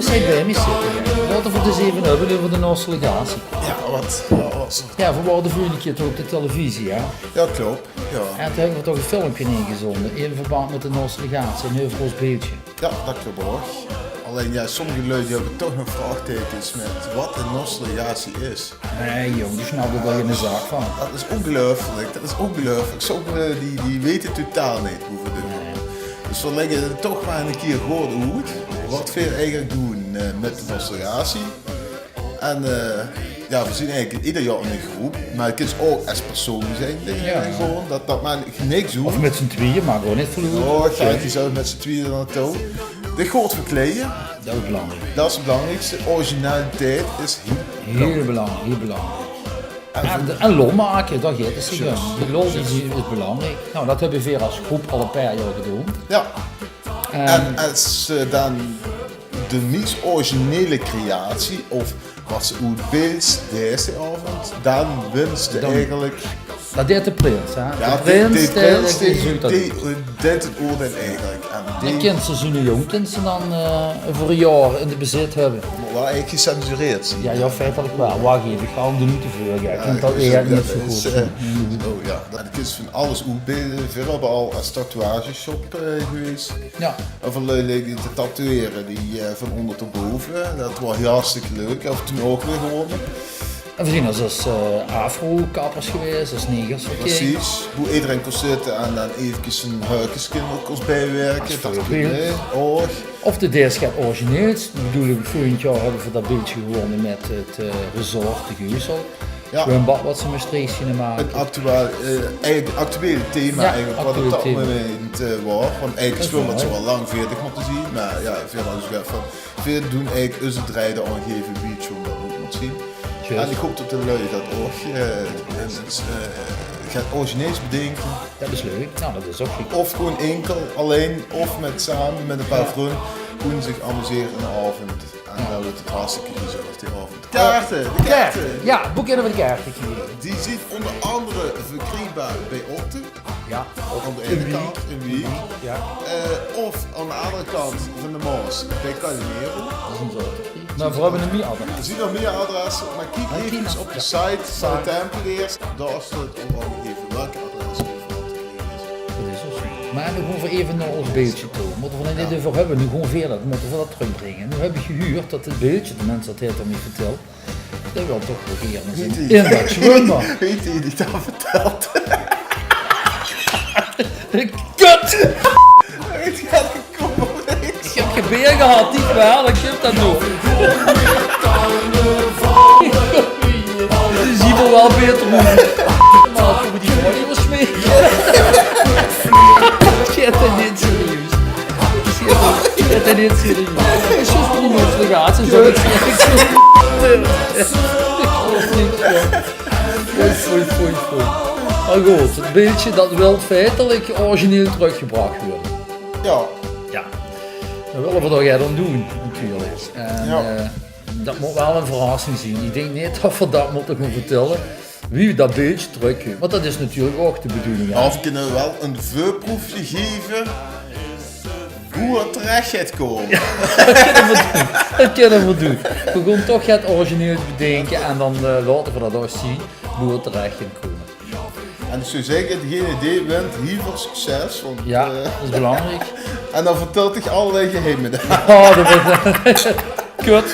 zij bij me zitten. Wat er voor de 7 hebben over de nostalgatie. Ja, wat was er? Ja, we waren de vorige keer toch op de televisie, ja. Ja, klopt. Ja, En toen hebben we toch een filmpje ingezonden in verband met de nostalgatie, een heel groot beeldje. ja dat klopt ook. Alleen ja, sommige lui die hebben toch nog vraagtekens met wat een nostalgatie is. Nee jong, die snapt er wel geen zaak van. Dat is ongelooflijk, dat is ongelooflijk. Sommigen die weten totaal niet hoe we doen. Dus we leggen het toch maar een keer goed uit. Wat we eigenlijk doen met de nostalgatie. En ja, we zien eigenlijk ieder jaar een groep. Maar het is ook als persoon zijn. Ja. Gewoon, dat maar niks hoeft. Of met z'n tweeën, maar gewoon niet verloren. Oh, kijk, je zou met z'n tweeën naartoe. De goed verkleden, Dat is belangrijk. dat is het belangrijkste. Originaliteit is Heel belangrijk, heel belangrijk. En lol maken, dat gaat het zich Juist. om. Die lol is belangrijk. Nou, dat hebben we weer als groep al een paar jaar gedaan. Ja. En als dan de meest originele creatie, of wat ze uit beeld deze avond, dan winst ze Dan- eigenlijk. Dat deed de prins, hè. Ja, De prins, die zoekt dat. deed het oordeel eigenlijk. En Dan die kent ze zo'n jong, kent ze dan voor een jaar in de bezit hebben. moet wel eigenlijk gecensureerd zien. Ja, feitelijk wel. Wacht even, ik ga hem er niet te veel. Ik vind dat eigenlijk niet zo goed. Oh ja, dat is van alles uitbeelden. We hebben al een tatoeageshop geweest. Ja, Of een leuk te tatoeëren die van onder tot boven. Dat was hartstikke leuk. Of toen ook weer gewonnen. en we zien als afro-kappers geweest, als negers. oké. Precies. Hoe iedereen kon zitten en dan eventjes een huikenskin kon bijwerken. Dat is Dat veel beeld. oh. Of de DS gaat origineels. Ik bedoel, vorig jaar hebben we dat beeldje gewonnen met het resort de Geusel. Ja. Zwembad wat ze met streekjes maken. Een actuele thema Ja, eigenlijk, wat op actueel dat thema. moment was. Want eigenlijk is zwemmen waar, ze wel lang 40 moeten zien. Maar ja, veel anders van. Veel doen eigenlijk is het rijden aangeven beach om dat ook moet zien. Juist. En ik hoop dat de lui dat ook gaat origineels bedenken. Dat is leuk. Nou, dat is ook goed. Of gewoon enkel, alleen, of met samen met een paar vrienden. Kunnen zich amuseren in de avond. En dan wordt het hartstikke gezellig die avond. De kaarten. Ja, boeken we de kaarten hier. Die zit onder andere verkrijgbaar bij Opten. Ja, Aan de ene kant in Wiek. ja. Of aan de andere kant van de Maas bij Calimero. Dat is een soort. Maar we hebben een meer Er zijn nog meer adressen, maar kijk even op de site van de Tempeliers. Daar staat ook aangegeven welke adressen er voor te krijgen is. Dat is zo. Maar nu gaan we even naar ons beeldje toe. Moeten we er niet over hebben, nu gewoon verder, moeten we dat terugbrengen. Nu heb ik gehuurd dat het beeldje, de mensen dat heeft er niet verteld, dat wil toch wel hier in dat zwembad. Weet je die dat vertelt? Kut! Het gaat komen. Ik heb gebeer gehad, niet wel, ik heb dat nog. Die zien we wel beter doen. Maar toen we die mooie was mee. Shit, dat niet serieus. Shit, dat niet serieus. Het is zo'n promotie gaat, zo zou ik zeggen. Foei. Maar goed, het beeldje dat wil feitelijk origineel teruggebracht worden. Ja, Ja, dat willen we toch aan doen, natuurlijk. En Ja. dat moet wel een verrassing zien. Ik denk niet dat we dat moeten gaan vertellen, wie dat beeldje terug heeft. Want dat is natuurlijk ook de bedoeling. hè. of kunnen we wel een voorproefje geven hoe het terecht gaat komen. Dat kunnen we doen. We gaan toch het origineel bedenken en dan laten we dat ook zien hoe het terecht gaat komen. En ik zou zeggen, degene die wint, heel veel succes. Want, Ja, dat is belangrijk. en dan vertelt hij allerlei geheimen. Oh, dat is... Kut.